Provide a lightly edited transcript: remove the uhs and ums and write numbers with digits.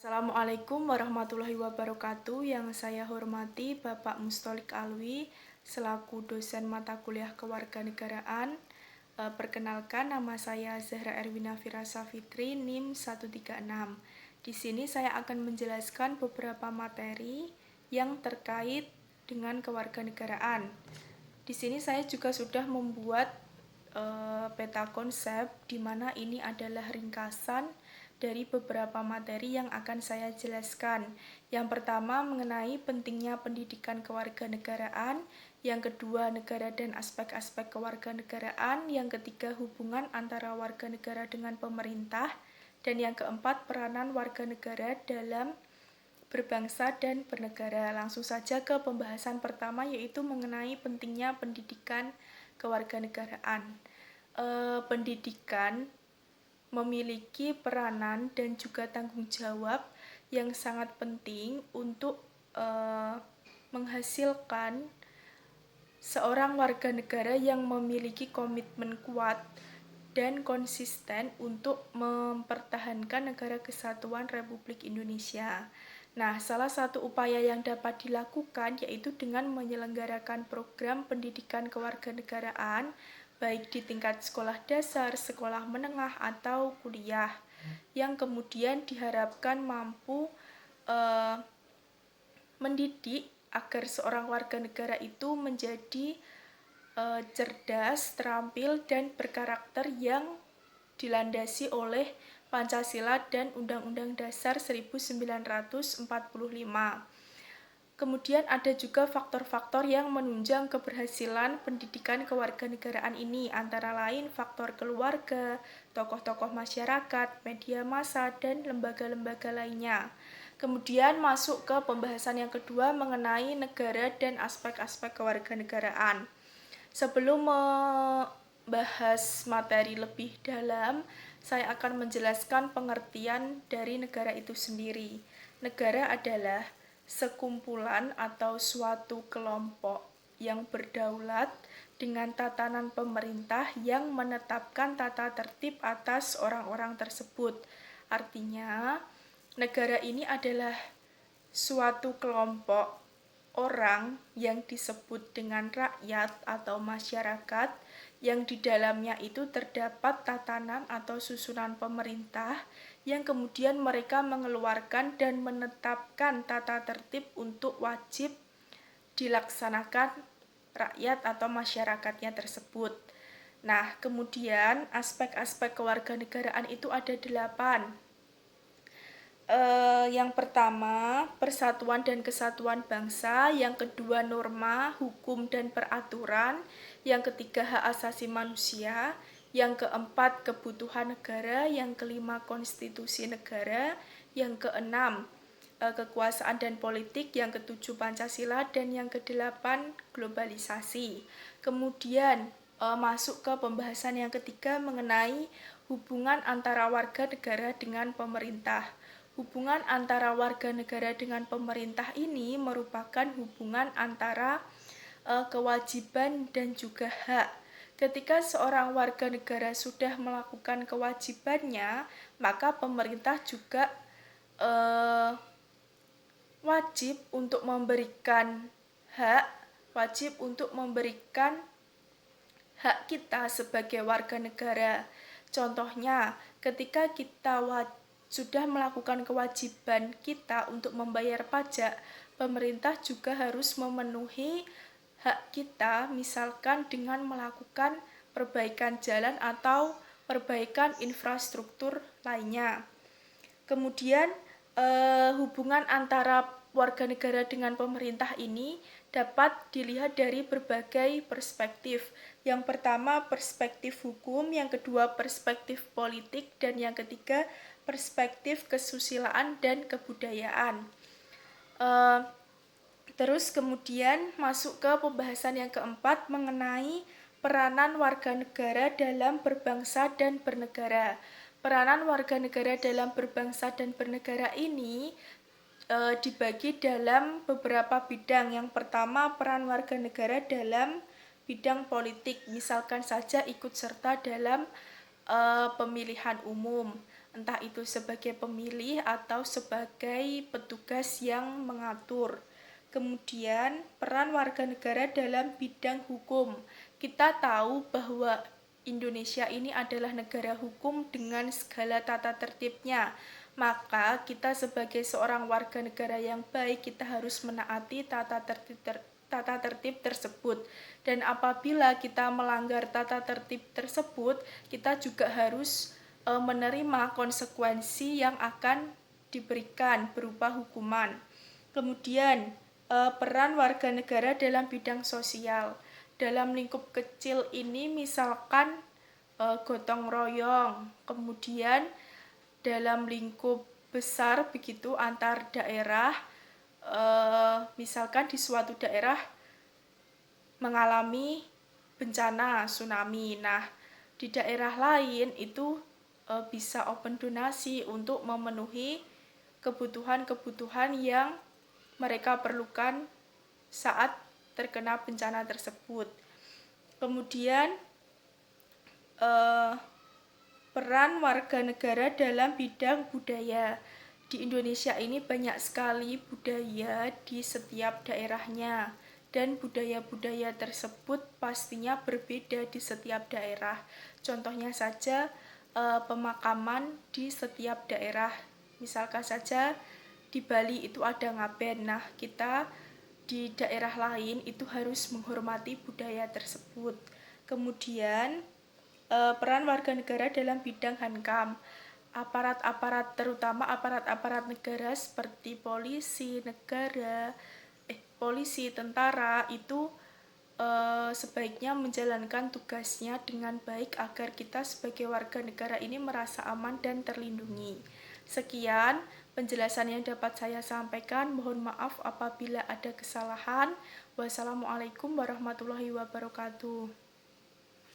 Assalamualaikum warahmatullahi wabarakatuh. Yang saya hormati Bapak Mustolik Alwi selaku dosen mata kuliah kewarganegaraan. Perkenalkan, nama saya Zahra Erwina Firasa Fitri, NIM 136. Di sini saya akan menjelaskan beberapa materi yang terkait dengan kewarganegaraan. Di sini saya juga sudah membuat peta konsep, di mana ini adalah ringkasan dari beberapa materi yang akan saya jelaskan. Yang pertama mengenai pentingnya pendidikan kewarganegaraan, yang kedua negara dan aspek-aspek kewarganegaraan, yang ketiga hubungan antara warga negara dengan pemerintah, dan yang keempat peranan warga negara dalam berbangsa dan bernegara. Langsung saja ke pembahasan pertama, yaitu mengenai pentingnya pendidikan kewarganegaraan. Pendidikan memiliki peranan dan juga tanggung jawab yang sangat penting untuk menghasilkan seorang warga negara yang memiliki komitmen kuat dan konsisten untuk mempertahankan negara kesatuan Republik Indonesia. Nah, salah satu upaya yang dapat dilakukan yaitu dengan menyelenggarakan program pendidikan kewarganegaraan baik di tingkat sekolah dasar, sekolah menengah, atau kuliah, yang kemudian diharapkan mampu mendidik agar seorang warga negara itu menjadi cerdas, terampil, dan berkarakter yang dilandasi oleh Pancasila dan Undang-Undang Dasar 1945. Kemudian ada juga faktor-faktor yang menunjang keberhasilan pendidikan kewarganegaraan ini, antara lain faktor keluarga, tokoh-tokoh masyarakat, media massa, dan lembaga-lembaga lainnya. Kemudian masuk ke pembahasan yang kedua mengenai negara dan aspek-aspek kewarganegaraan. Sebelum membahas materi lebih dalam, saya akan menjelaskan pengertian dari negara itu sendiri. Negara adalah sekumpulan atau suatu kelompok yang berdaulat dengan tatanan pemerintah yang menetapkan tata tertib atas orang-orang tersebut. Artinya, negara ini adalah suatu kelompok orang yang disebut dengan rakyat atau masyarakat, yang di dalamnya itu terdapat tatanan atau susunan pemerintah yang kemudian mereka mengeluarkan dan menetapkan tata tertib untuk wajib dilaksanakan rakyat atau masyarakatnya tersebut. Nah, kemudian aspek-aspek kewarganegaraan itu ada 8. Yang pertama, persatuan dan kesatuan bangsa. Yang kedua, norma, hukum, dan peraturan. Yang ketiga, hak asasi manusia. Yang keempat, kebutuhan negara. Yang kelima, konstitusi negara. Yang keenam, kekuasaan dan politik. Yang ketujuh, Pancasila. Dan yang kedelapan, globalisasi. Kemudian masuk ke pembahasan yang ketiga mengenai hubungan antara warga negara dengan pemerintah. Hubungan antara warga negara dengan pemerintah ini merupakan hubungan antara kewajiban dan juga hak. Ketika seorang warga negara sudah melakukan kewajibannya, maka pemerintah juga wajib untuk memberikan hak kita sebagai warga negara. Contohnya, ketika kita sudah melakukan kewajiban kita untuk membayar pajak, pemerintah juga harus memenuhi hak kita, misalkan dengan melakukan perbaikan jalan atau perbaikan infrastruktur lainnya. Kemudian hubungan antara warga negara dengan pemerintah ini dapat dilihat dari berbagai perspektif. Yang pertama, perspektif hukum, yang kedua, perspektif politik, dan yang ketiga, perspektif kesusilaan dan kebudayaan. Terus kemudian masuk ke pembahasan yang keempat mengenai peranan warga negara dalam berbangsa dan bernegara. Peranan warga negara dalam berbangsa dan bernegara ini dibagi dalam beberapa bidang. Yang pertama, peran warga negara dalam bidang politik, misalkan saja ikut serta dalam pemilihan umum. entah itu sebagai pemilih atau sebagai petugas yang mengatur. Kemudian, peran warga negara dalam bidang hukum. Kita tahu bahwa Indonesia ini adalah negara hukum dengan segala tata tertibnya. Maka kita sebagai seorang warga negara yang baik, kita harus menaati tata tertib tersebut. Dan apabila kita melanggar tata tertib tersebut, kita juga harus menerima konsekuensi yang akan diberikan berupa hukuman. Kemudian, peran warga negara dalam bidang sosial. Dalam lingkup kecil ini misalkan gotong royong, kemudian dalam lingkup besar begitu antar daerah, misalkan di suatu daerah mengalami bencana tsunami. Nah, di daerah lain itu bisa open donasi untuk memenuhi kebutuhan-kebutuhan yang mereka perlukan saat terkena bencana tersebut. Kemudian peran warga negara dalam bidang budaya. Di Indonesia ini banyak sekali budaya di setiap daerahnya, dan budaya-budaya tersebut pastinya berbeda di setiap daerah. Contohnya saja pemakaman di setiap daerah. Misalkan saja di Bali itu ada ngaben. Nah, kita di daerah lain itu harus menghormati budaya tersebut. Kemudian peran warga negara dalam bidang Hankam. Aparat-aparat, terutama aparat-aparat negara seperti polisi, tentara itu sebaiknya menjalankan tugasnya dengan baik agar kita sebagai warga negara ini merasa aman dan terlindungi. Sekian penjelasan yang dapat saya sampaikan. Mohon maaf apabila ada kesalahan. Wassalamualaikum warahmatullahi wabarakatuh.